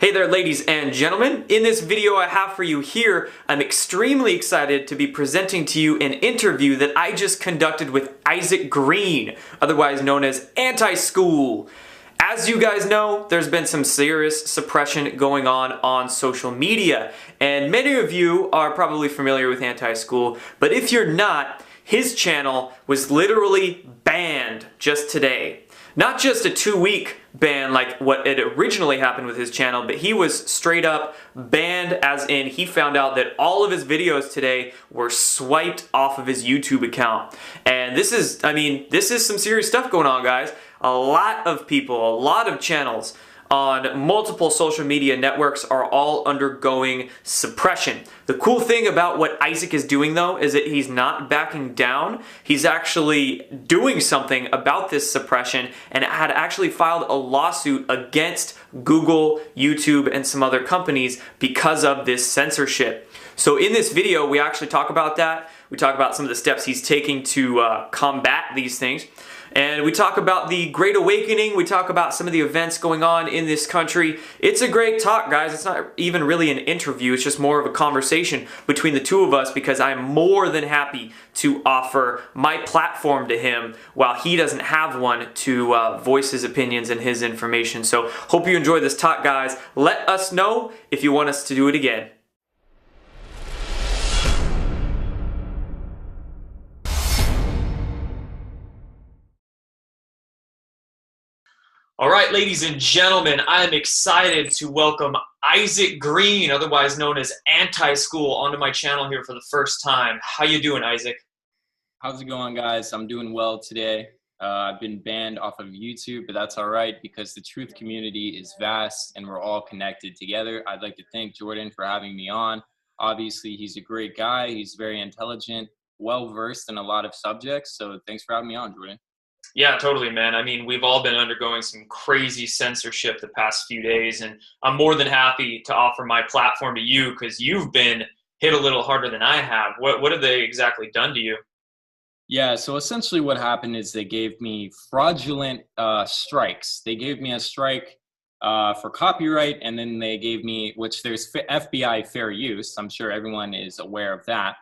Hey there, ladies and gentlemen. In this video I have for you here, I'm extremely excited to be presenting to you an interview that I just conducted with Isaac Green, otherwise known as Anti-School. As you guys know, there's been some serious suppression going on social media, and many of you are probably familiar with Anti-School, but if you're not, his channel was literally banned just today. Not just a 2-week ban like what had originally happened with his channel, but he was straight up banned, as in he found out that all of his videos today were swiped off of his YouTube account. And this is some serious stuff going on, guys. A lot of people, a lot of channels on multiple social media networks are all undergoing suppression. The cool thing about what Isaac is doing, though, is that he's not backing down. He's actually doing something about this suppression and had actually filed a lawsuit against Google, YouTube, and some other companies because of this censorship. So in this video, we actually talk about that. We talk about some of the steps he's taking to combat these things. And we talk about the Great Awakening. We talk about some of the events going on in this country. It's a great talk, guys. It's not even really an interview. It's just more of a conversation between the two of us, because I'm more than happy to offer my platform to him while he doesn't have one to voice his opinions and his information. So hope you enjoyed this talk, guys. Let us know if you want us to do it again. All right, ladies and gentlemen, I am excited to welcome Isaac Green, otherwise known as Anti-School, onto my channel here for the first time. How you doing, Isaac? How's it going, guys? I'm doing well today. I've been banned off of YouTube, but that's all right because the truth community is vast and we're all connected together. I'd like to thank Jordan for having me on. Obviously, he's a great guy. He's very intelligent, well-versed in a lot of subjects. So thanks for having me on, Jordan. Yeah, totally, man. I mean, we've all been undergoing some crazy censorship the past few days, and I'm more than happy to offer my platform to you because you've been hit a little harder than I have. What have they exactly done to you? Yeah, so essentially what happened is they gave me fraudulent strikes. They gave me a strike for copyright, and then they gave me, which there's FBI fair use. I'm sure everyone is aware of that.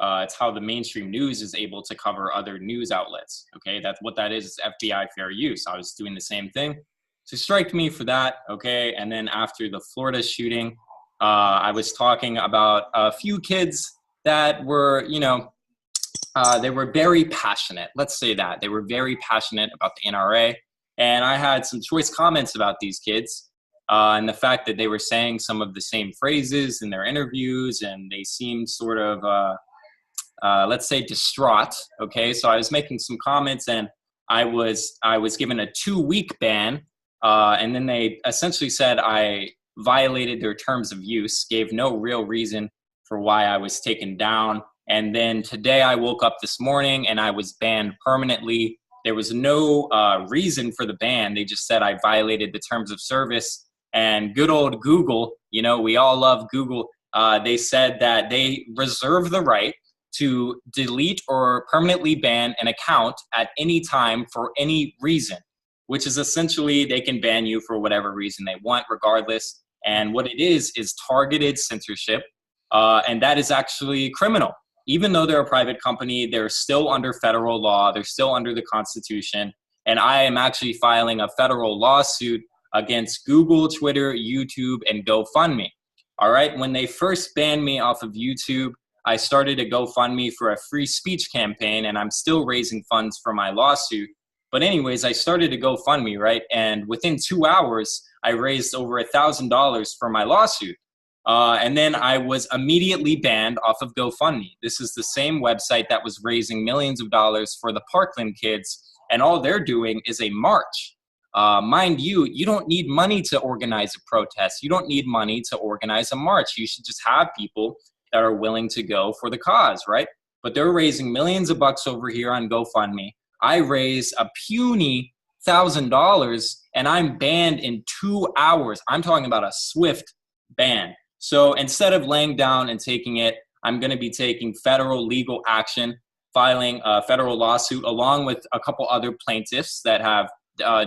It's how the mainstream news is able to cover other news outlets. Okay, that's what that is FBI fair use. I was doing the same thing. So strike me for that. Okay, and then after the Florida shooting, I was talking about a few kids that were, they were very passionate. Let's say that. They were very passionate about the NRA. And I had some choice comments about these kids and the fact that they were saying some of the same phrases in their interviews, and they seemed sort of let's say distraught. Okay, so I was making some comments, and I was given a 2-week ban, and then they essentially said I violated their terms of use, gave no real reason for why I was taken down. And then today I woke up this morning and I was banned permanently. There was no reason for the ban. They just said I violated the terms of service. And good old Google, we all love Google. They said that they reserve the right to delete or permanently ban an account at any time for any reason, which is essentially they can ban you for whatever reason they want regardless. And what it is targeted censorship, and that is actually criminal. Even though they're a private company, they're still under federal law, they're still under the Constitution, and I am actually filing a federal lawsuit against Google, Twitter, YouTube, and GoFundMe. All right, when they first banned me off of YouTube, I started a GoFundMe for a free speech campaign, and I'm still raising funds for my lawsuit. But anyways, I started a GoFundMe, right? And within 2 hours, I raised over $1,000 for my lawsuit. And then I was immediately banned off of GoFundMe. This is the same website that was raising millions of dollars for the Parkland kids, and all they're doing is a march. Mind you, you don't need money to organize a protest. You don't need money to organize a march. You should just have people that are willing to go for the cause, right? But they're raising millions of bucks over here on GoFundMe. I raise a puny $1,000 and I'm banned in 2 hours. I'm talking about a swift ban. So instead of laying down and taking it, I'm gonna be taking federal legal action, filing a federal lawsuit along with a couple other plaintiffs that have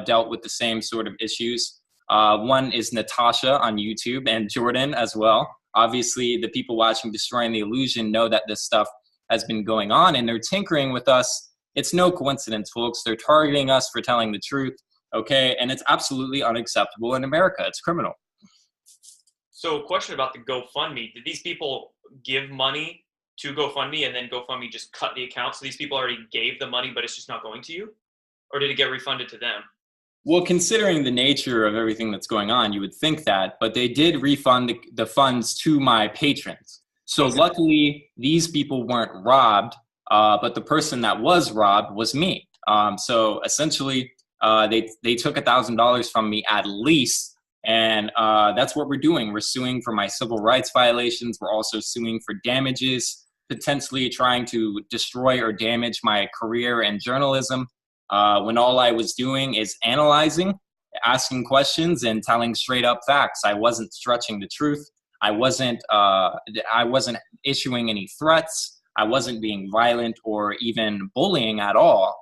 dealt with the same sort of issues. One is Natasha on YouTube and Jordan as well. Obviously, the people watching Destroying the Illusion know that this stuff has been going on, and they're tinkering with us. It's no coincidence, folks. They're targeting us for telling the truth, okay? And it's absolutely unacceptable in America. It's criminal. So, question about the GoFundMe. Did these people give money to GoFundMe and then GoFundMe just cut the account? So these people already gave the money, but it's just not going to you? Or did it get refunded to them? Well, considering the nature of everything that's going on, you would think that, but they did refund the funds to my patrons. So luckily, these people weren't robbed, but the person that was robbed was me. So essentially, they took $1,000 from me at least, and that's what we're doing. We're suing for my civil rights violations. We're also suing for damages, potentially trying to destroy or damage my career in journalism. When all I was doing is analyzing, asking questions, and telling straight up facts. I wasn't stretching the truth. I wasn't issuing any threats. I wasn't being violent or even bullying at all.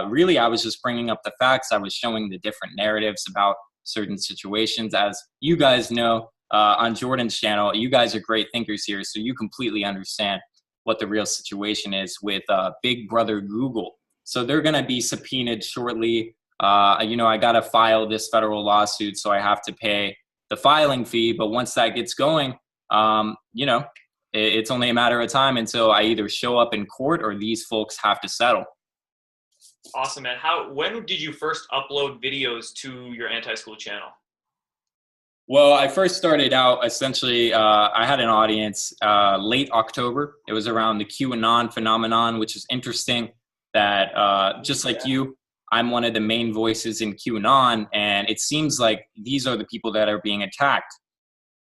Really, I was just bringing up the facts. I was showing the different narratives about certain situations. As you guys know, on Jordan's channel, you guys are great thinkers here, so you completely understand what the real situation is with Big Brother Google. So they're going to be subpoenaed shortly. I got to file this federal lawsuit, so I have to pay the filing fee. But once that gets going, it's only a matter of time until I either show up in court or these folks have to settle. Awesome, man. When did you first upload videos to your anti-school channel? Well, I first started out, essentially, I had an audience late October. It was around the QAnon phenomenon, which is interesting that just like you, I'm one of the main voices in QAnon, and it seems like these are the people that are being attacked.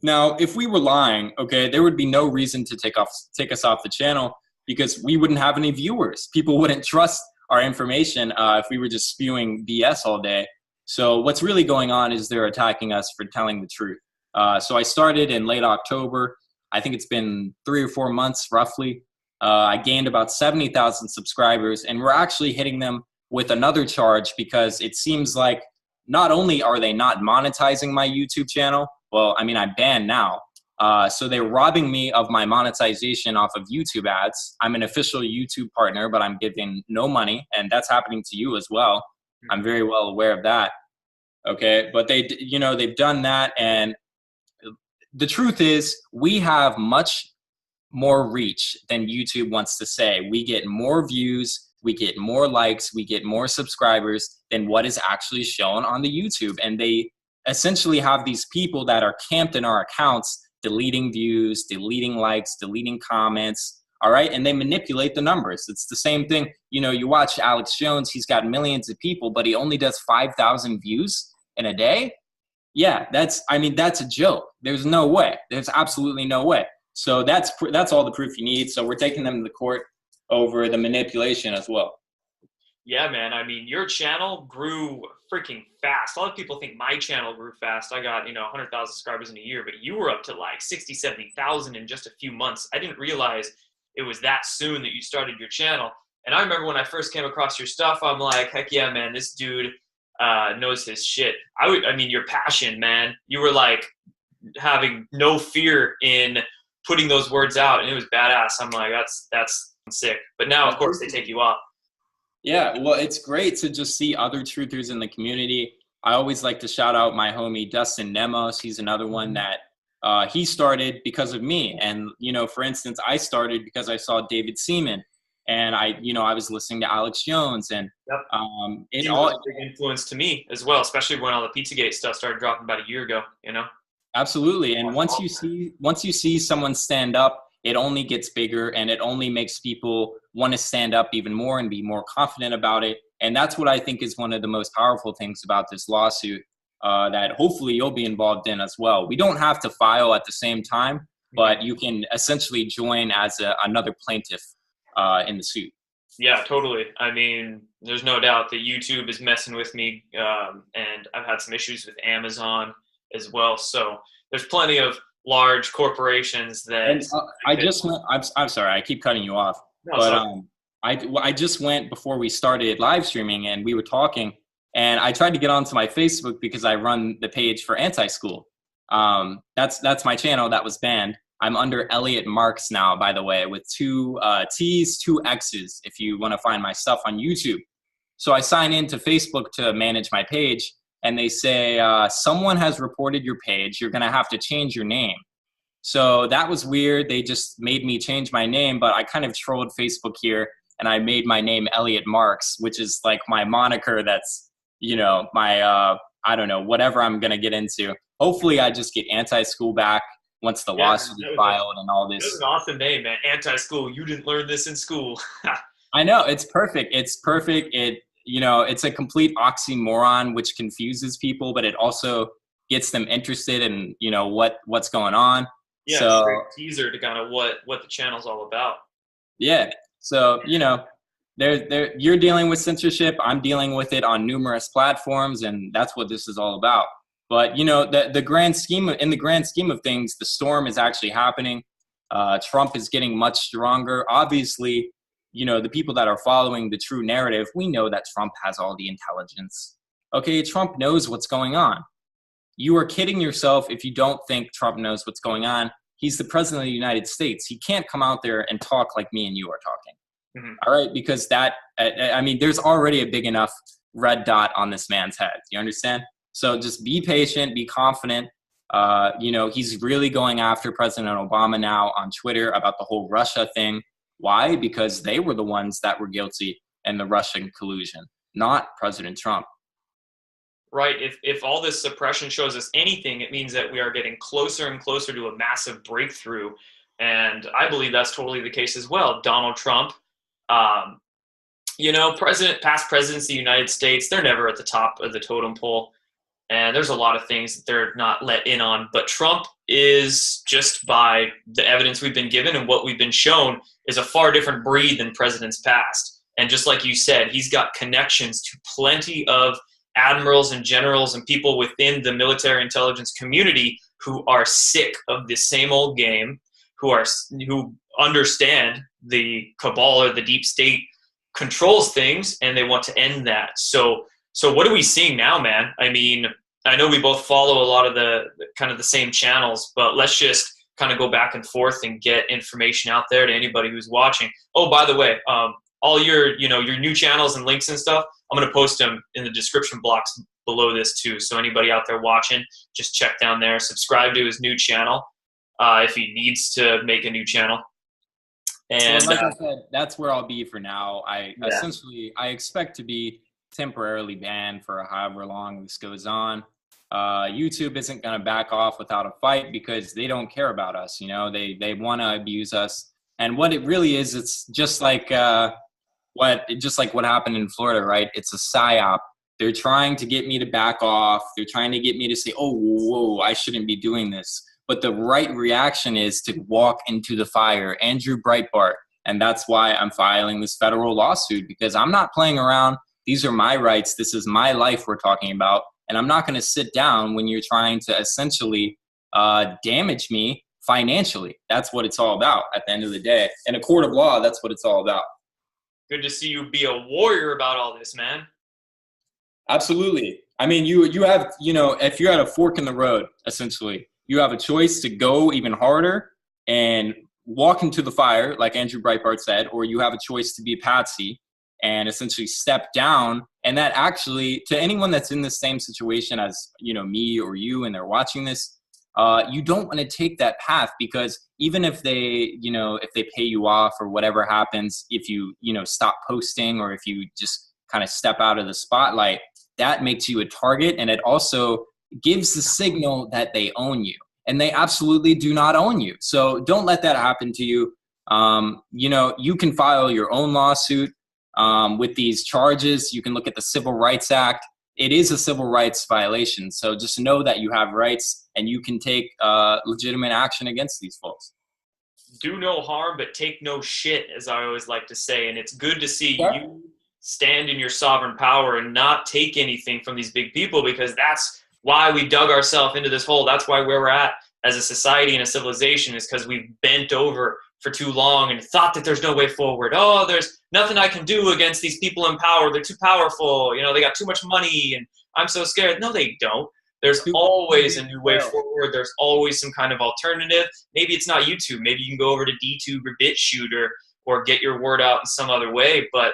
Now, if we were lying, okay, there would be no reason to take us off the channel because we wouldn't have any viewers. People wouldn't trust our information if we were just spewing BS all day. So what's really going on is they're attacking us for telling the truth. So I started in late October. I think it's been 3 or 4 months roughly. I gained about 70,000 subscribers, and we're actually hitting them with another charge because it seems like not only are they not monetizing my YouTube channel, well, I mean, I'm banned now. So they're robbing me of my monetization off of YouTube ads. I'm an official YouTube partner, but I'm giving no money, and that's happening to you as well. I'm very well aware of that. Okay, but they've done that, and the truth is we have much more reach than YouTube wants to say. We get more views, we get more likes, we get more subscribers than what is actually shown on the YouTube. And they essentially have these people that are camped in our accounts, deleting views, deleting likes, deleting comments, all right? And they manipulate the numbers. It's the same thing. You watch Alex Jones, he's got millions of people, but he only does 5,000 views in a day. Yeah, that's a joke. There's no way. There's absolutely no way. So that's all the proof you need. So we're taking them to court over the manipulation as well. Yeah, man. I mean, your channel grew freaking fast. A lot of people think my channel grew fast. I got, 100,000 subscribers in a year, but you were up to like 60, 70,000 in just a few months. I didn't realize it was that soon that you started your channel. And I remember when I first came across your stuff, I'm like, heck yeah, man, this dude knows his shit. Your passion, man. You were like having no fear in putting those words out, and it was badass. I'm like, that's sick. But now, of course, they take you off. Yeah, well, it's great to just see other truthers in the community. I always like to shout out my homie Dustin Nemos. He's another one that he started because of me. And, for instance, I started because I saw David Seaman, and I was listening to Alex Jones, and he was a big influence to me as well, especially when all the Pizzagate stuff started dropping about a year ago, Absolutely. And once you see someone stand up, it only gets bigger, and it only makes people want to stand up even more and be more confident about it. And that's what I think is one of the most powerful things about this lawsuit that hopefully you'll be involved in as well. We don't have to file at the same time, but you can essentially join as another plaintiff in the suit. Yeah, totally. I mean, there's no doubt that YouTube is messing with me, and I've had some issues with Amazon as well. So there's plenty of large corporations that. And, I'm sorry, I keep cutting you off, no, but I just went before we started live streaming, and we were talking, And I tried to get onto my Facebook because I run the page for Anti-School. That's my channel that was banned. I'm under Elliot Marks now, by the way, with 2 T's, 2 X's, if you want to find my stuff on YouTube. So I sign into Facebook to manage my page, and they say, someone has reported your page. You're going to have to change your name. So that was weird. They just made me change my name, but I kind of trolled Facebook here, and I made my name Elliot Marks, which is like my moniker that's, you know, my, I don't know, whatever I'm going to get into. Hopefully I just get Anti-School back once the lawsuit is filed and all this. That's an awesome name, man. Anti-School. You didn't learn this in school. I know, it's perfect. It's perfect. It, you know, it's a complete oxymoron, which confuses people, but it also gets them interested in, you know, what's going on. Yeah, so, it's a great teaser to kind of what the channel's all about. Yeah. So, you know, you're dealing with censorship. I'm dealing with it on numerous platforms, and that's what this is all about. But, you know, in the grand scheme of things, the storm is actually happening. Trump is getting much stronger. Obviously, you know, the people that are following the true narrative, we know that Trump has all the intelligence. Okay, Trump knows what's going on. You are kidding yourself if you don't think Trump knows what's going on. He's the president of the United States. He can't come out there and talk like me and you are talking. Mm-hmm. All right, because I mean, there's already a big enough red dot on this man's head. You understand? So just be patient, be confident. You know, he's really going after President Obama now on Twitter about the whole Russia thing. Why? Because they were the ones that were guilty in the Russian collusion, not President Trump. Right. If all this suppression shows us anything, it means that we are getting closer and closer to a massive breakthrough. And I believe that's totally the case as well. Donald Trump, you know, past presidents of the United States, they're never at the top of the totem pole. And there's a lot of things that they're not let in on. But Trump is, just by the evidence we've been given and what we've been shown, is a far different breed than presidents past. And just like you said, he's got connections to plenty of admirals and generals and people within the military intelligence community who are sick of the same old game, who understand the cabal or the deep state controls things, and they want to end that. So what are we seeing now, man? I mean, I know we both follow a lot of the kind of the same channels, but let's just kind of go back and forth and get information out there to anybody who's watching. Oh, by the way, all your new channels and links and stuff, I'm going to post them in the description box below this too. So anybody out there watching, just check down there, subscribe to his new channel if he needs to make a new channel. And like I said, that's where I'll be for now. Essentially, I expect to be temporarily banned for however long this goes on. YouTube isn't going to back off without a fight because they don't care about us. You know, they want to abuse us. And what it really is, it's just like what happened in Florida, right? It's a psyop. They're trying to get me to back off. They're trying to get me to say, oh, whoa, I shouldn't be doing this. But the right reaction is to walk into the fire. Andrew Breitbart. And that's why I'm filing this federal lawsuit, because I'm not playing around. These are my rights. This is my life we're talking about. And I'm not going to sit down when you're trying to essentially damage me financially. That's what it's all about at the end of the day. In a court of law, that's what it's all about. Good to see you be a warrior about all this, man. Absolutely. I mean, you have, you know, if you're at a fork in the road, essentially, you have a choice to go even harder and walk into the fire, like Andrew Breitbart said, or you have a choice to be a patsy and essentially step down. And that actually, to anyone that's in the same situation as, you know, me or you, and they're watching this, you don't want to take that path, because even if they, you know, if they pay you off or whatever happens, if you, you know, stop posting, or if you just kind of step out of the spotlight, that makes you a target. And it also gives the signal that they own you, and they absolutely do not own you. So don't let that happen to you. You know, you can file your own lawsuit with these charges. You can look at the Civil Rights Act. It is a civil rights violation. So just know that you have rights, and you can take legitimate action against these folks. Do no harm, but take no shit, as I always like to say. And it's good to see you stand in your sovereign power and not take anything from these big people, because that's why we dug ourselves into this hole. That's why where we're at as a society and a civilization is because we've bent over for too long and thought that there's no way forward. Oh, there's nothing I can do against these people in power. They're too powerful. You know, they got too much money and I'm so scared. No, they don't. There's always a new way forward. There's always some kind of alternative. Maybe it's not YouTube. Maybe you can go over to DTube or BitChute or get your word out in some other way. But,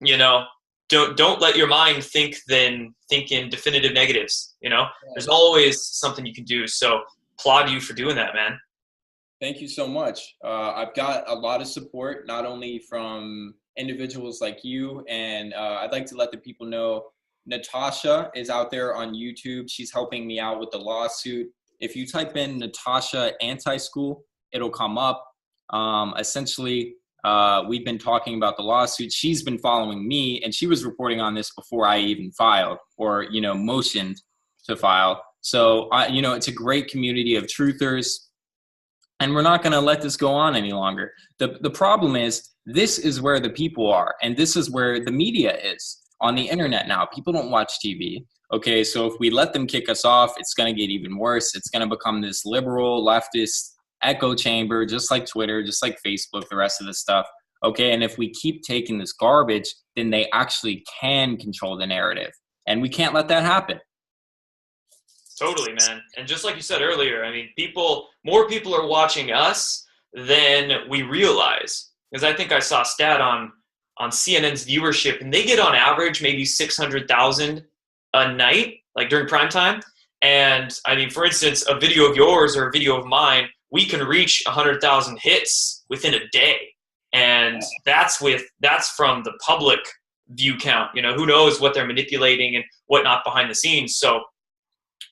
you know, don't let your mind think in definitive negatives. You know, there's always something you can do. So applaud you for doing that, man. Thank you so much. I've got a lot of support, not only from individuals like you, and I'd like to let the people know Natasha is out there on YouTube. She's helping me out with the lawsuit. If you type in Natasha Anti-School, it'll come up. Essentially, we've been talking about the lawsuit. She's been following me, and she was reporting on this before I even filed or, you know, motioned to file. So, you know, it's a great community of truthers, and we're not going to let this go on any longer. The problem is, this is where the people are, and this is where the media is. On the internet now, people don't watch TV. Okay, so if we let them kick us off, it's going to get even worse. It's going to become this liberal, leftist echo chamber, just like Twitter, just like Facebook, the rest of the stuff. Okay, and if we keep taking this garbage, then they actually can control the narrative. And we can't let that happen. Totally, man. And just like you said earlier, I mean, more people are watching us than we realize. Because I think I saw a stat on CNN's viewership, and they get on average maybe 600,000 a night, like during prime time. And I mean, for instance, a video of yours or a video of mine, we can reach 100,000 hits within a day. And that's from the public view count. You know, who knows what they're manipulating and whatnot behind the scenes. So,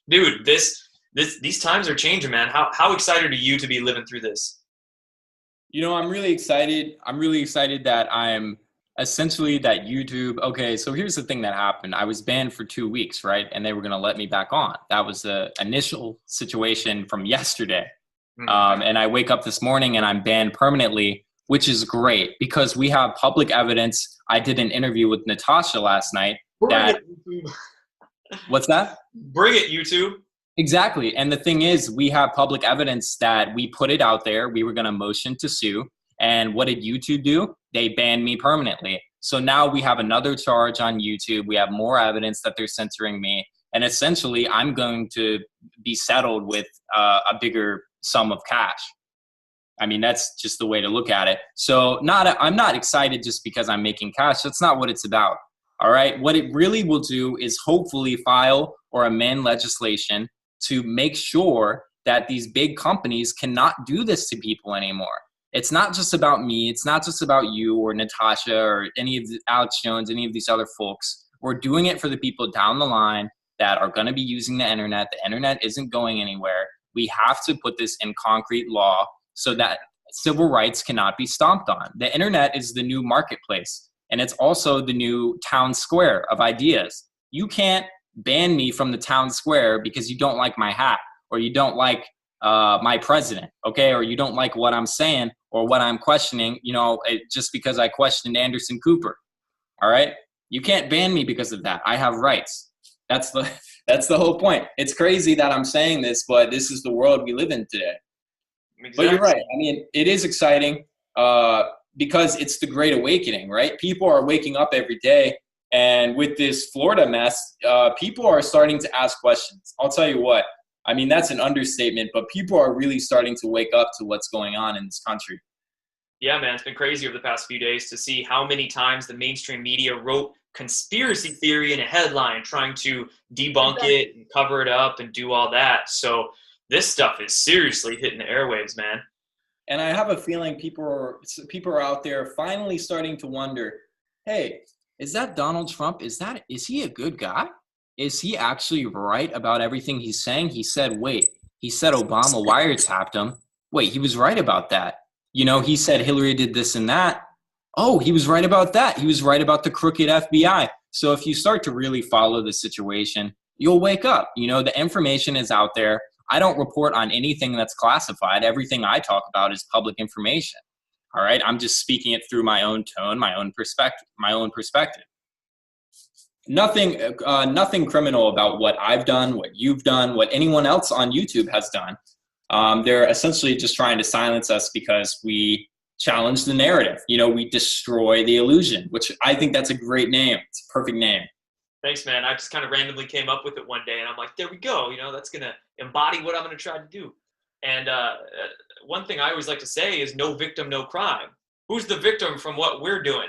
dude, these times are changing, man. How excited are you to be living through this? You know, I'm really excited. I'm really excited that I'm essentially that YouTube. Okay, so here's the thing that happened. I was banned for 2 weeks, right? And they were going to let me back on. That was the initial situation from yesterday. And I wake up this morning and I'm banned permanently, which is great because we have public evidence. I did an interview with Natasha last night. What's that? Bring it, YouTube. Exactly. And the thing is, we have public evidence that we put it out there. We were going to motion to sue. And what did YouTube do? They banned me permanently. So now we have another charge on YouTube. We have more evidence that they're censoring me. And essentially, I'm going to be settled with a bigger sum of cash. I mean, that's just the way to look at it. So I'm not excited just because I'm making cash. That's not what it's about. All right. What it really will do is hopefully file or amend legislation to make sure that these big companies cannot do this to people anymore. It's not just about me. It's not just about you or Natasha or any of the Alex Jones, any of these other folks. We're doing it for the people down the line that are going to be using the internet. The internet isn't going anywhere. We have to put this in concrete law so that civil rights cannot be stomped on. The internet is the new marketplace, and it's also the new town square of ideas. You can't ban me from the town square because you don't like my hat or you don't like my president, okay? Or you don't like what I'm saying or what I'm questioning, you know, just because I questioned Anderson Cooper, all right? You can't ban me because of that. I have rights. That's the whole point. It's crazy that I'm saying this, but this is the world we live in today. Exactly. But you're right. I mean, it is exciting because it's the Great Awakening, right? People are waking up every day. And with this Florida mess, people are starting to ask questions. I'll tell you what. I mean, that's an understatement, but people are really starting to wake up to what's going on in this country. Yeah, man, it's been crazy over the past few days to see how many times the mainstream media wrote conspiracy theory in a headline trying to debunk it and cover it up and do all that. So this stuff is seriously hitting the airwaves, man. And I have a feeling people are out there finally starting to wonder, hey, is that Donald Trump? Is he a good guy? Is he actually right about everything he's saying? He said Obama wiretapped him. Wait, he was right about that. You know, he said Hillary did this and that. Oh, he was right about that. He was right about the crooked FBI. So if you start to really follow the situation, you'll wake up. You know, the information is out there. I don't report on anything that's classified. Everything I talk about is public information. All right. I'm just speaking it through my own tone, my own perspective. Nothing criminal about what I've done, what you've done, what anyone else on YouTube has done. They're essentially just trying to silence us because we challenge the narrative. We destroy the illusion, which I think that's a great name. It's a perfect name. Thanks, man. I just kind of randomly came up with it one day, and I'm like, there we go. That's going to embody what I'm going to try to do. And one thing I always like to say is no victim, no crime. Who's the victim from what we're doing?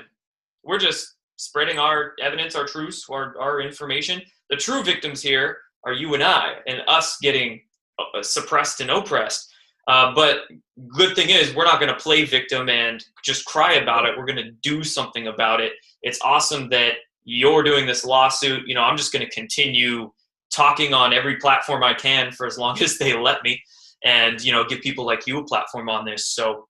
We're just spreading our evidence, our truths, our information. The true victims here are you and I, and us getting suppressed and oppressed. But good thing is we're not going to play victim and just cry about it. We're going to do something about it. It's awesome that you're doing this lawsuit. I'm just going to continue talking on every platform I can for as long as they let me, and give people like you a platform on this. So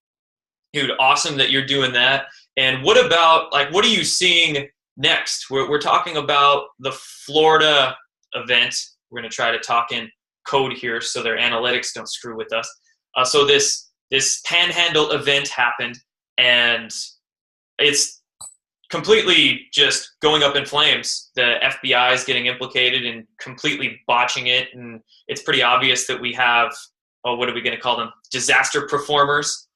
dude, awesome that you're doing that. And what about, what are you seeing next? We're talking about the Florida event. We're going to try to talk in code here so their analytics don't screw with us. So this Panhandle event happened, and it's completely just going up in flames. The FBI is getting implicated and completely botching it, and it's pretty obvious that we have, what are we going to call them? Disaster performers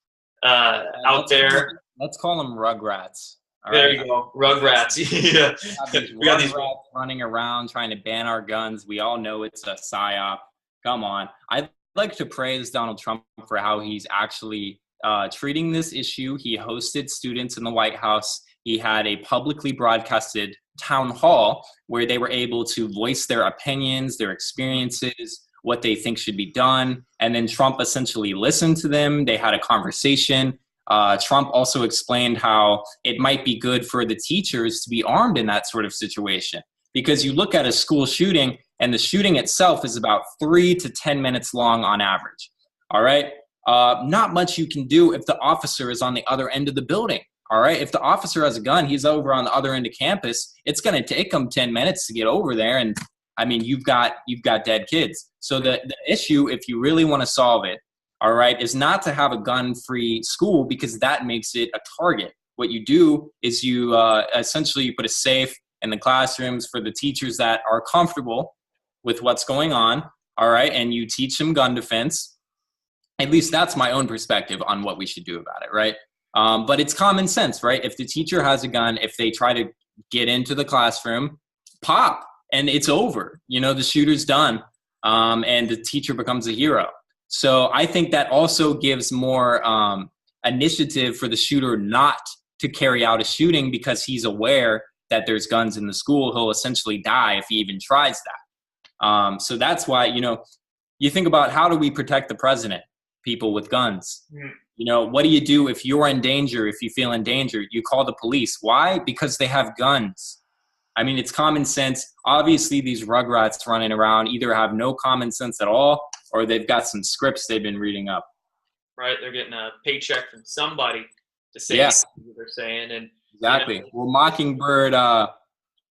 out there. Let's call them rugrats. There you go, rugrats. Yeah, we got these rugrats running around trying to ban our guns. We all know it's a psyop. Come on. I'd like to praise Donald Trump for how he's actually treating this issue. He hosted students in the White House. He had a publicly broadcasted town hall where they were able to voice their opinions, their experiences, what they think should be done. And then Trump essentially listened to them. They had a conversation. Trump also explained how it might be good for the teachers to be armed in that sort of situation. Because you look at a school shooting, and the shooting itself is about 3 to 10 minutes long on average. All right? Not much you can do if the officer is on the other end of the building. All right? If the officer has a gun, he's over on the other end of campus. It's going to take him 10 minutes to get over there. And I mean, you've got dead kids. So the issue, if you really want to solve it, all right, is not to have a gun-free school, because that makes it a target. What you do is you essentially put a safe in the classrooms for the teachers that are comfortable with what's going on, all right, and you teach them gun defense. At least that's my own perspective on what we should do about it, right? But it's common sense, right? If the teacher has a gun, if they try to get into the classroom, pop, and it's over. The shooter's done, and the teacher becomes a hero. So I think that also gives more initiative for the shooter not to carry out a shooting, because he's aware that there's guns in the school. He'll essentially die if he even tries that. So that's why, you think about, how do we protect the president? People with guns. What do you do if you're in danger? If you feel in danger, you call the police. Why? Because they have guns. I mean, it's common sense. Obviously, these rugrats running around either have no common sense at all, or they've got some scripts they've been reading up. Right, they're getting a paycheck from somebody to say what they're saying. And exactly. Well, Mockingbird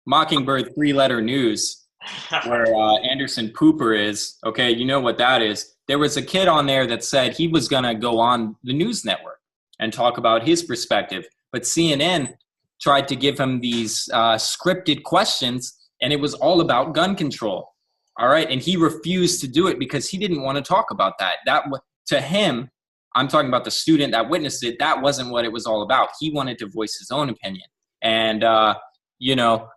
3-letter news, where Anderson Pooper is. Okay, you know what that is. There was a kid on there that said he was going to go on the news network and talk about his perspective, but CNN tried to give him these scripted questions, and it was all about gun control. All right, and he refused to do it because he didn't want to talk about that. To him, I'm talking about the student that witnessed it, that wasn't what it was all about. He wanted to voice his own opinion. And,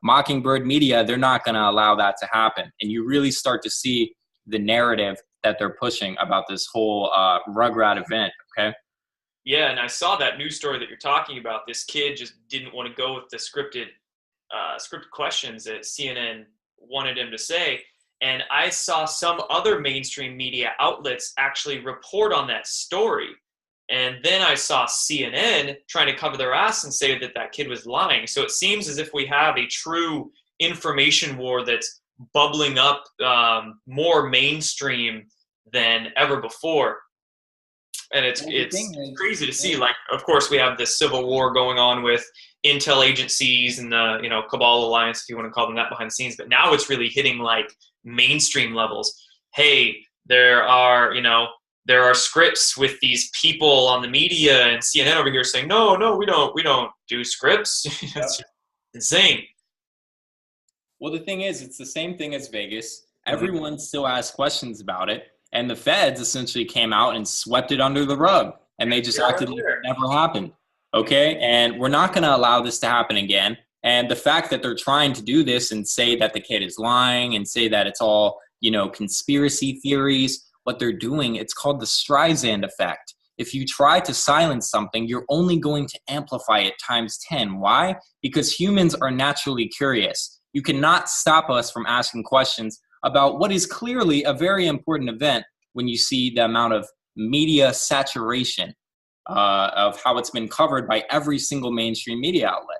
Mockingbird Media, they're not going to allow that to happen. And you really start to see the narrative that they're pushing about this whole Rugrat event, okay? Yeah, and I saw that news story that you're talking about. This kid just didn't want to go with the scripted questions that CNN wanted him to say. And I saw some other mainstream media outlets actually report on that story. And then I saw CNN trying to cover their ass and say that kid was lying. So it seems as if we have a true information war that's bubbling up more mainstream than ever before. And it's crazy to see. Like, of course, we have this civil war going on with intel agencies and the Cabal Alliance, if you want to call them that, behind the scenes. But now it's really hitting like mainstream levels. Hey, there are scripts with these people on the media, and CNN over here saying, no, we don't do scripts. It's insane. Well, the thing is, it's the same thing as Vegas. Everyone still asks questions about it. And the feds essentially came out and swept it under the rug, and they just acted like it never happened. Okay, and we're not going to allow this to happen again. And the fact that they're trying to do this and say that the kid is lying and say that it's all, conspiracy theories, what they're doing, it's called the Streisand effect. If you try to silence something, you're only going to amplify it times 10. Why? Because humans are naturally curious. You cannot stop us from asking questions about what is clearly a very important event when you see the amount of media saturation of how it's been covered by every single mainstream media outlet.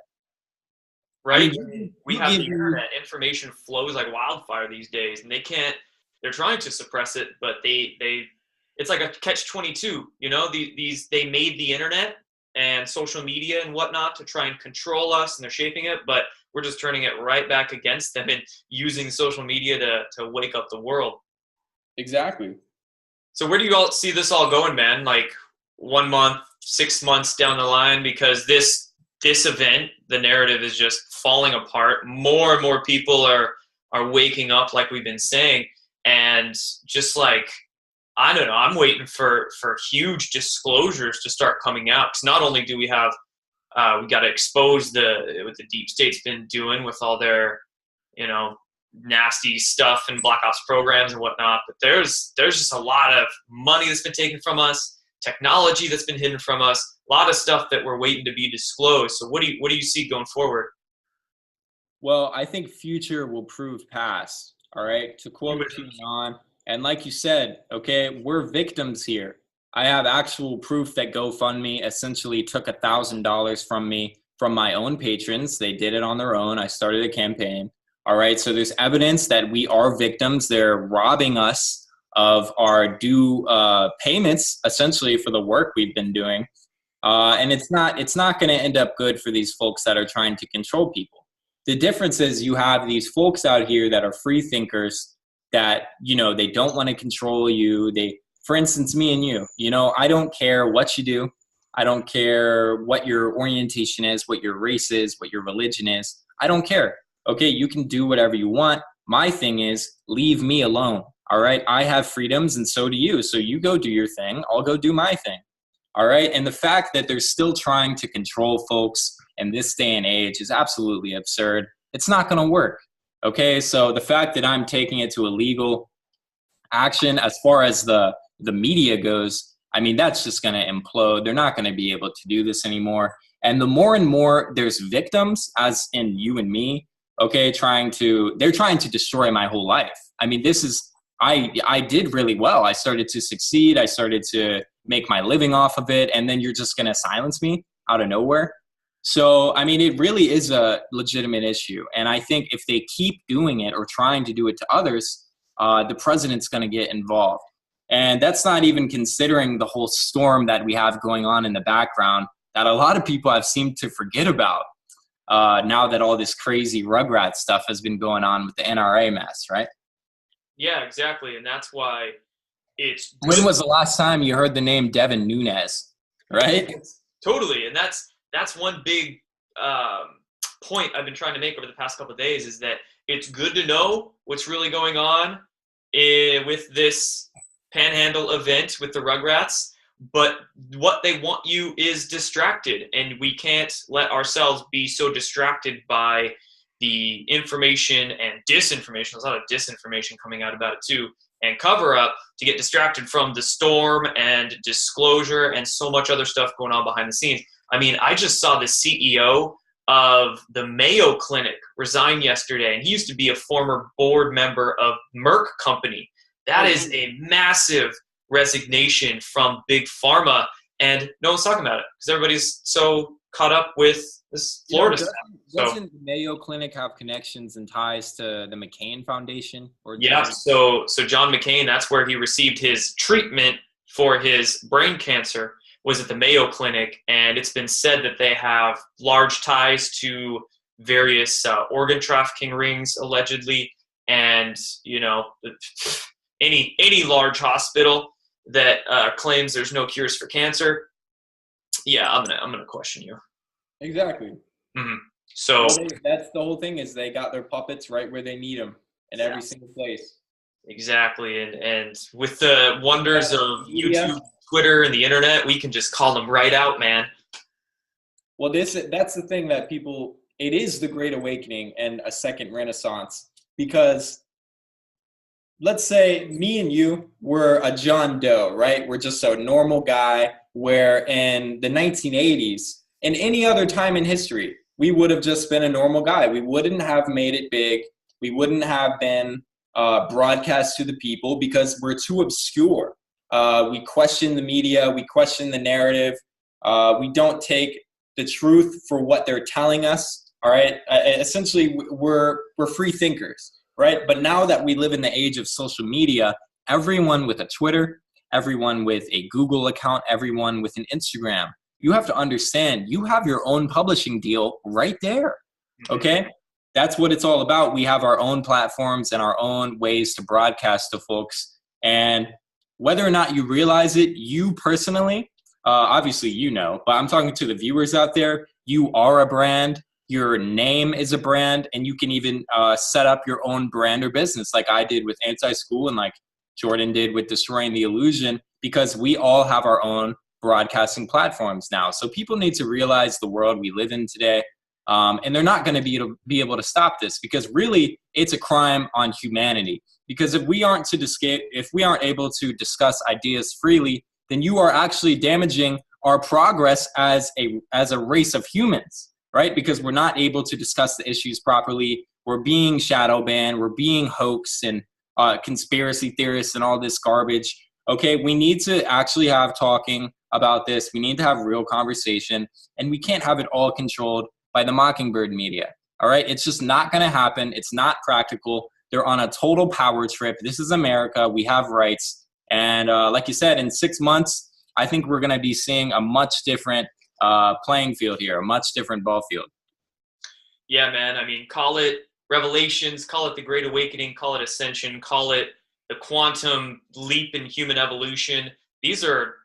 Right? I mean, we have the internet. Information flows like wildfire these days, and they're trying to suppress it, but it's like a catch-22, they made the internet and social media and whatnot to try and control us, and they're shaping it, but we're just turning it right back against them and using social media to wake up the world. Exactly. So where do you all see this all going, man? Like 1 month, 6 months down the line, because this event, the narrative is just falling apart. More and more people are waking up, like we've been saying, and just like, I don't know, I'm waiting for huge disclosures to start coming out. Because not only do we have, we got to expose what the deep state's been doing with all their, nasty stuff and black ops programs and whatnot, but there's just a lot of money that's been taken from us, technology that's been hidden from us, a lot of stuff that we're waiting to be disclosed. So what do you see going forward? Well, I think future will prove past. All right. To quote on, and like you said, okay, we're victims here. I have actual proof that GoFundMe essentially took $1,000 from me, from my own patrons. They did it on their own. I started a campaign. All right. So there's evidence that we are victims. They're robbing us of our due payments, essentially, for the work we've been doing. And it's not going to end up good for these folks that are trying to control people. The difference is you have these folks out here that are free thinkers that, they don't want to control you. For instance, me and you, I don't care what you do. I don't care what your orientation is, what your race is, what your religion is. I don't care. Okay, you can do whatever you want. My thing is, leave me alone. All right, I have freedoms and so do you. So you go do your thing. I'll go do my thing. All right, and the fact that they're still trying to control folks in this day and age is absolutely absurd. It's not going to work. Okay, so the fact that I'm taking it to a legal action as far as the media goes, I mean, that's just going to implode. They're not going to be able to do this anymore. And the more and more there's victims, as in you and me, okay, they're trying to destroy my whole life. I mean, I did really well. I started to succeed. I started to make my living off of it. And then you're just going to silence me out of nowhere. So, I mean, it really is a legitimate issue. And I think if they keep doing it or trying to do it to others, the president's going to get involved. And that's not even considering the whole storm that we have going on in the background that a lot of people have seemed to forget about now that all this crazy Rugrats stuff has been going on with the NRA mess, right? Yeah, exactly. And that's why it's... When was the last time you heard the name Devin Nunes, right? Totally. And that's one big point I've been trying to make over the past couple of days, is that it's good to know what's really going on with this Panhandle event with the Rugrats, but what they want you is distracted, and we can't let ourselves be so distracted by the information and disinformation. There's a lot of disinformation coming out about it too, and cover up, to get distracted from the storm and disclosure and so much other stuff going on behind the scenes. I mean, I just saw the CEO of the Mayo Clinic resign yesterday, and he used to be a former board member of Merck Company. That is a massive resignation from Big Pharma, and no one's talking about it because everybody's so caught up with this Florida stuff. Doesn't the Mayo Clinic have connections and ties to the McCain Foundation? Yeah, so John McCain, that's where he received his treatment for his brain cancer, was at the Mayo Clinic, and it's been said that they have large ties to various organ trafficking rings, allegedly, and any large hospital that claims there's no cures for cancer, yeah, I'm gonna question you. Exactly. Mm-hmm. So that's the whole thing, is they got their puppets right where they need them in every single place. Exactly. And with the wonders of Media. YouTube, Twitter, and the internet, we can just call them right out, man. Well, that's the thing that people. It is the Great Awakening and a second Renaissance because let's say me and you were a John Doe, right? We're just a normal guy. Where in the 1980s, in any other time in history, we would have just been a normal guy. We wouldn't have made it big. We wouldn't have been broadcast to the people because we're too obscure. We question the media. We question the narrative. We don't take the truth for what they're telling us. All right. Essentially, we're free thinkers, right? But now that we live in the age of social media, everyone with a Twitter, everyone with a Google account, everyone with an Instagram, you have to understand you have your own publishing deal right there. Okay. That's what it's all about. We have our own platforms and our own ways to broadcast to folks. And whether or not you realize it, you personally, obviously you know, but I'm talking to the viewers out there, you are a brand. Your name is a brand, and you can even set up your own brand or business like I did with Anti-School and like Jordan did with Destroying the Illusion, because we all have our own broadcasting platforms now. So people need to realize the world we live in today. And they're not going to be able to stop this because really it's a crime on humanity. Because if we aren't able to discuss ideas freely, then you are actually damaging our progress as a race of humans. Right? Because we're not able to discuss the issues properly. We're being shadow banned. We're being hoaxed and conspiracy theorists and all this garbage. Okay, we need to actually have talking about this. We need to have real conversation, and we can't have it all controlled by the Mockingbird media. All right, it's just not going to happen. It's not practical. They're on a total power trip. This is America. We have rights, and like you said, in 6 months, I think we're going to be seeing a much different playing field here, a much different ball field. Yeah, man. I mean, call it revelations, call it the Great Awakening, call it ascension, call it the quantum leap in human evolution. These are,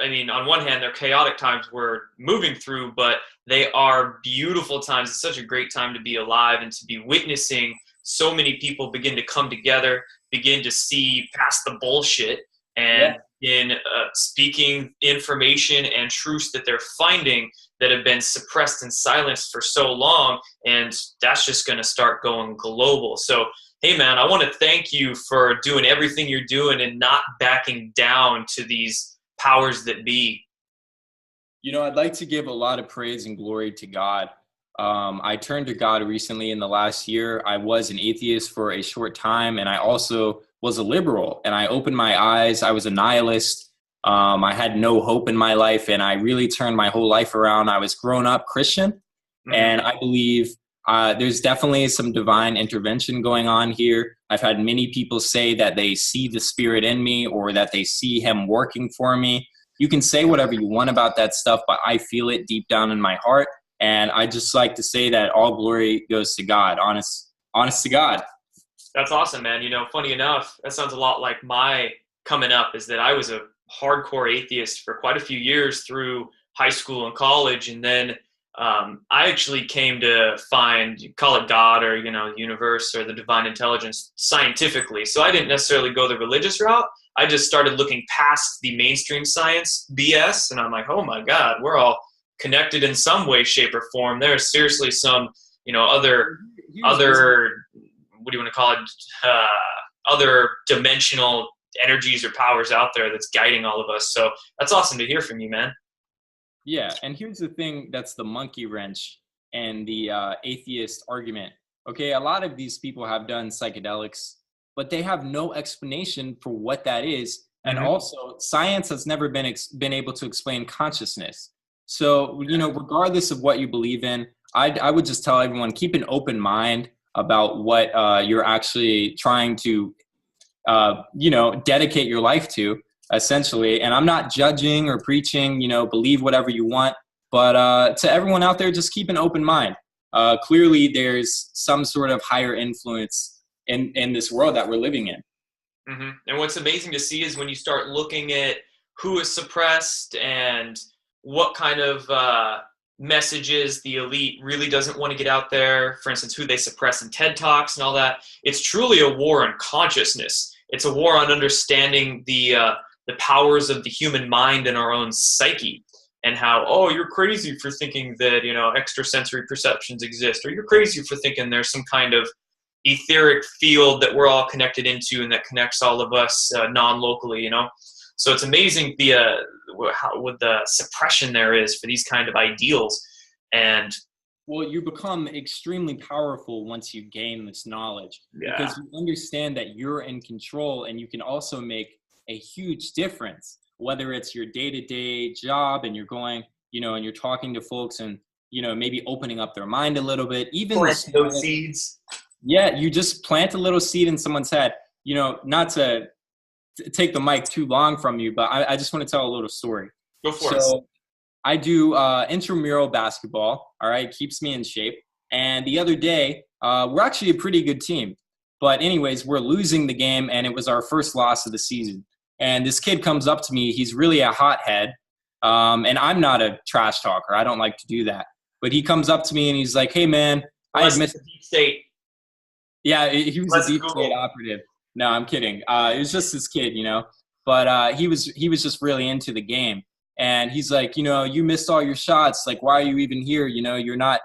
I mean, on one hand, they're chaotic times we're moving through, but they are beautiful times. It's such a great time to be alive and to be witnessing so many people begin to come together, begin to see past the bullshit, and in speaking information and truths that they're finding that have been suppressed and silenced for so long. And that's just going to start going global. So, hey, man, I want to thank you for doing everything you're doing and not backing down to these powers that be. You know, I'd like to give a lot of praise and glory to God. I turned to God recently in the last year. I was an atheist for a short time, and I also was a liberal, and I opened my eyes. I was a nihilist. I had no hope in my life, and I really turned my whole life around. I was grown up Christian, and I believe there's definitely some divine intervention going on here. I've had many people say that they see the Spirit in me or that they see Him working for me. You can say whatever you want about that stuff, but I feel it deep down in my heart, and I just like to say that all glory goes to God, honest to God. That's awesome, man. You know, funny enough, that sounds a lot like my coming up, is that I was a hardcore atheist for quite a few years through high school and college. And then I actually came to find, you call it God or, you know, universe or the divine intelligence scientifically. So I didn't necessarily go the religious route. I just started looking past the mainstream science BS. And I'm like, oh my God, we're all connected in some way, shape, or form. There's seriously some, you know, other what do you want to call it? Other dimensional energies or powers out there that's guiding all of us. So that's awesome to hear from you, man. Yeah, and here's the thing that's the monkey wrench and the atheist argument. Okay, a lot of these people have done psychedelics, but they have no explanation for what that is. And also, science has never been able to explain consciousness. So, you know, regardless of what you believe in, I would just tell everyone, keep an open mind about what you're actually trying to, you know, dedicate your life to, essentially. And I'm not judging or preaching, you know, believe whatever you want. But to everyone out there, just keep an open mind. Clearly, there's some sort of higher influence in this world that we're living in. And what's amazing to see is when you start looking at who is suppressed and what kind of messages the elite really doesn't want to get out there, for instance, who they suppress in TED Talks and all that. It's truly a war on consciousness. It's a war on understanding the powers of the human mind and our own psyche, and how, oh, you're crazy for thinking that, you know, extrasensory perceptions exist, or you're crazy for thinking there's some kind of etheric field that we're all connected into and that connects all of us non-locally, you know. So it's amazing what the suppression there is for these kind of ideals. And well, you become extremely powerful once you gain this knowledge, because you understand that you're in control, and you can also make a huge difference, whether it's your day-to-day job and you're going, you know, and you're talking to folks and, you know, maybe opening up their mind a little bit, even plant those seeds. Yeah, you just plant a little seed in someone's head. You know, not to take the mic too long from you, but I just want to tell a little story. Go for it. So I do intramural basketball, all right, keeps me in shape. And the other day, we're actually a pretty good team. But anyways, we're losing the game, and it was our first loss of the season. And this kid comes up to me. He's really a hothead, and I'm not a trash talker. I don't like to do that. But he comes up to me, and he's like, hey, man, I had missed – deep state. Yeah, he was a deep state operative. No, I'm kidding. It was just this kid, you know. But he was just really into the game. And he's like, you know, you missed all your shots. Like, why are you even here? You know, you're not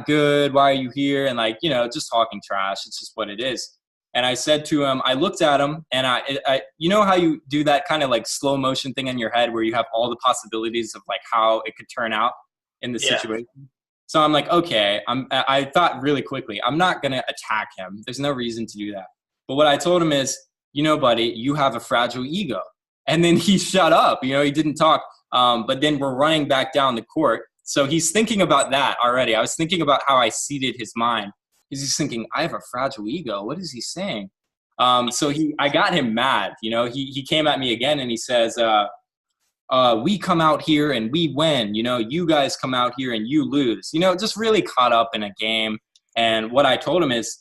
good. Why are you here? And like, you know, just talking trash. It's just what it is. And I said to him, I looked at him, and I you know how you do that kind of like slow motion thing in your head where you have all the possibilities of like how it could turn out in the situation. So I'm like, okay, I thought really quickly, I'm not going to attack him. There's no reason to do that. But what I told him is, you know, buddy, you have a fragile ego. And then he shut up, you know, he didn't talk. But then we're running back down the court. So he's thinking about that already. I was thinking about how I seeded his mind. He's thinking, I have a fragile ego. What is he saying? So I got him mad. You know, he came at me again, and he says, we come out here and we win. You know, you guys come out here and you lose. You know, just really caught up in a game. And what I told him is,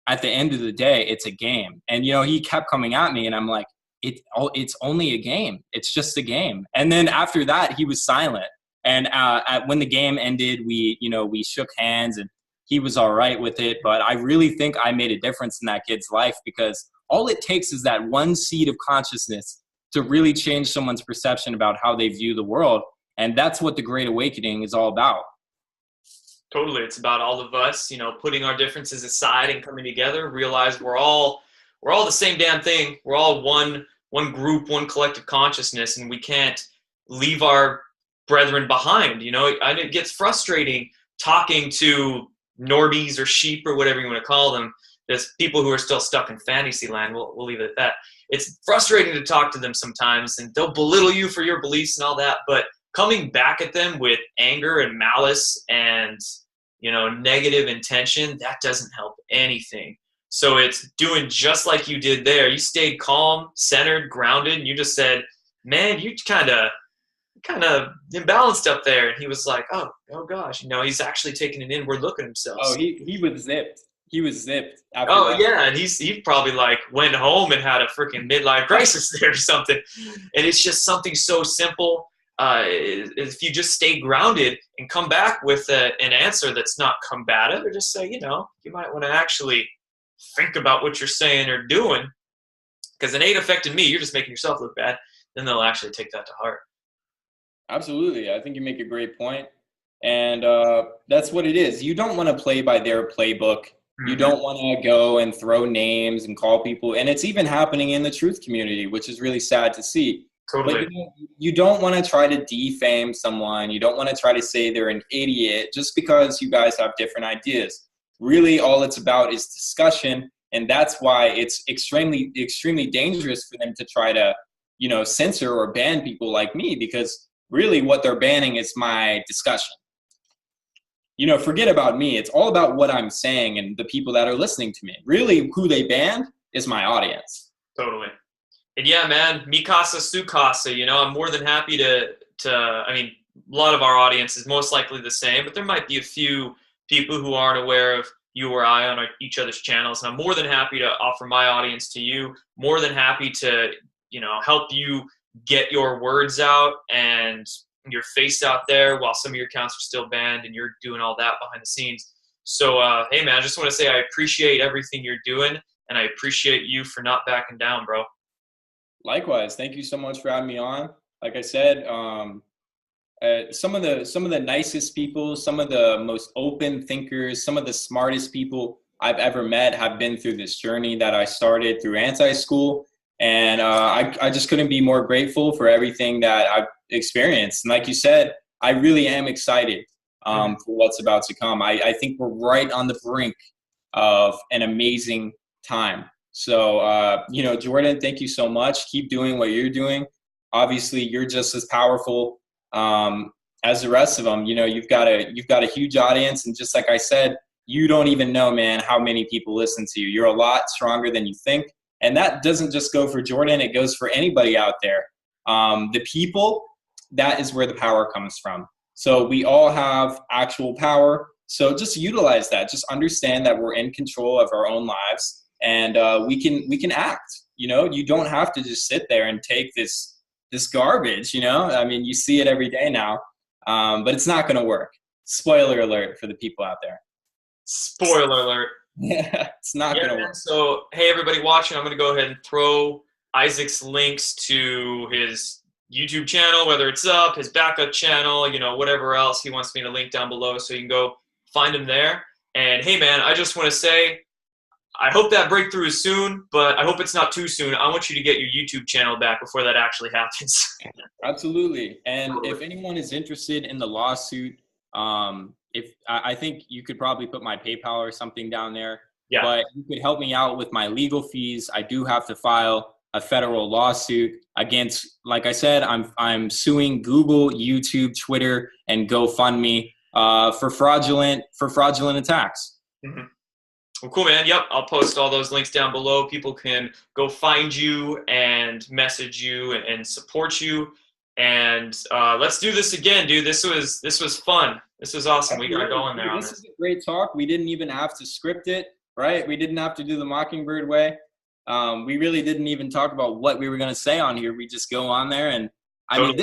at the end of the day, it's a game. And, you know, he kept coming at me, and I'm like, it's only a game. It's just a game. And then after that, he was silent. And when the game ended, we shook hands, and he was all right with it. But I really think I made a difference in that kid's life, because all it takes is that one seed of consciousness to really change someone's perception about how they view the world. And that's what the Great Awakening is all about. Totally. It's about all of us, you know, putting our differences aside and coming together, realize we're all the same damn thing. We're all one group, one collective consciousness, and we can't leave our brethren behind. You know, and it gets frustrating talking to normies or sheep or whatever you want to call them. There's people who are still stuck in fantasy land. We'll leave it at that. It's frustrating to talk to them sometimes, and they'll belittle you for your beliefs and all that. But coming back at them with anger and malice and, you know, negative intention, that doesn't help anything. So it's doing just like you did there. You stayed calm, centered, grounded, and you just said, man, you kind of imbalanced up there. And he was like, oh gosh, you know, he's actually taking an inward look at himself. Oh, he was zipped. He was zipped. After that. Yeah, and he probably like went home and had a freaking midlife crisis there or something. And it's just something so simple. If you just stay grounded and come back with an answer that's not combative, or just say, you know, you might want to actually think about what you're saying or doing, because it ain't affecting me. You're just making yourself look bad. Then they'll actually take that to heart. Absolutely. I think you make a great point. And that's what it is. You don't want to play by their playbook. Mm-hmm. You don't want to go and throw names and call people. And it's even happening in the truth community, which is really sad to see. Totally. But you don't want to try to defame someone. You don't want to try to say they're an idiot just because you guys have different ideas. Really, all it's about is discussion. And that's why it's extremely, extremely dangerous for them to try to, you know, censor or ban people like me, because really what they're banning is my discussion. You know, forget about me. It's all about what I'm saying and the people that are listening to me. Really, who they banned is my audience. Totally. And yeah, man, mi casa, su casa. You know, I'm more than happy to. I mean, a lot of our audience is most likely the same, but there might be a few people who aren't aware of you or I on each other's channels. And I'm more than happy to offer my audience to you. More than happy to, you know, help you get your words out and your face out there while some of your accounts are still banned and you're doing all that behind the scenes. So, hey man, I just want to say I appreciate everything you're doing. and I appreciate you for not backing down, bro. Likewise, thank you so much for having me on. Like I said, some of the nicest people, some of the most open thinkers, some of the smartest people I've ever met have been through this journey that I started through anti-school. And I just couldn't be more grateful for everything that I've experienced. And like you said, I really am excited for what's about to come. I think we're right on the brink of an amazing time. So, Jordan, thank you so much. Keep doing what you're doing. Obviously, you're just as powerful as the rest of them. You've got a huge audience, and just like I said, you don't even know, man, how many people listen to you. You're a lot stronger than you think, and that doesn't just go for Jordan. It goes for anybody out there. The people, that is where the power comes from. So we all have actual power. So just utilize that. Just understand that we're in control of our own lives, and we can act. You don't have to just sit there and take this garbage. I mean, you see it every day now, but it's not going to work. Spoiler alert for the people out there. Spoiler alert. Yeah, it's not going to work. So, hey, everybody watching, I'm going to go ahead and throw Isaac's links to his YouTube channel, whether it's up, his backup channel, whatever else he wants me to link down below, so you can go find him there. And hey, man, I just want to say, I hope that breakthrough is soon, but I hope it's not too soon. I want you to get your YouTube channel back before that actually happens. Absolutely. And if anyone is interested in the lawsuit, I think you could probably put my PayPal or something down there. Yeah. But you could help me out with my legal fees. I do have to file a federal lawsuit against, like I said, I'm suing Google, YouTube, Twitter, and GoFundMe for fraudulent attacks. Mm-hmm. Well, cool, man. Yep, I'll post all those links down below. People can go find you and message you and support you. And let's do this again, dude. This was fun. This was awesome. We got going there on this. This is a great talk. We didn't even have to script it, right? We didn't have to do the Mockingbird way. We really didn't even talk about what we were going to say on here. We just go on there, and I mean,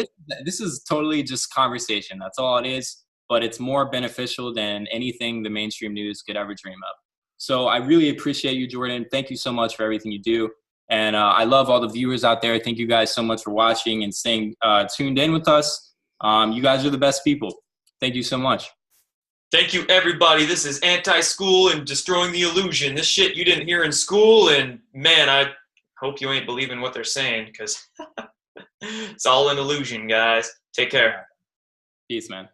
this is totally just conversation. That's all it is. But it's more beneficial than anything the mainstream news could ever dream of. So I really appreciate you, Jordan. Thank you so much for everything you do. And I love all the viewers out there. Thank you guys so much for watching and staying tuned in with us. You guys are the best people. Thank you so much. Thank you, everybody. This is Anti-School and Destroying the Illusion. This shit you didn't hear in school, and man, I hope you ain't believing what they're saying, because it's all an illusion, guys. Take care. Peace, man.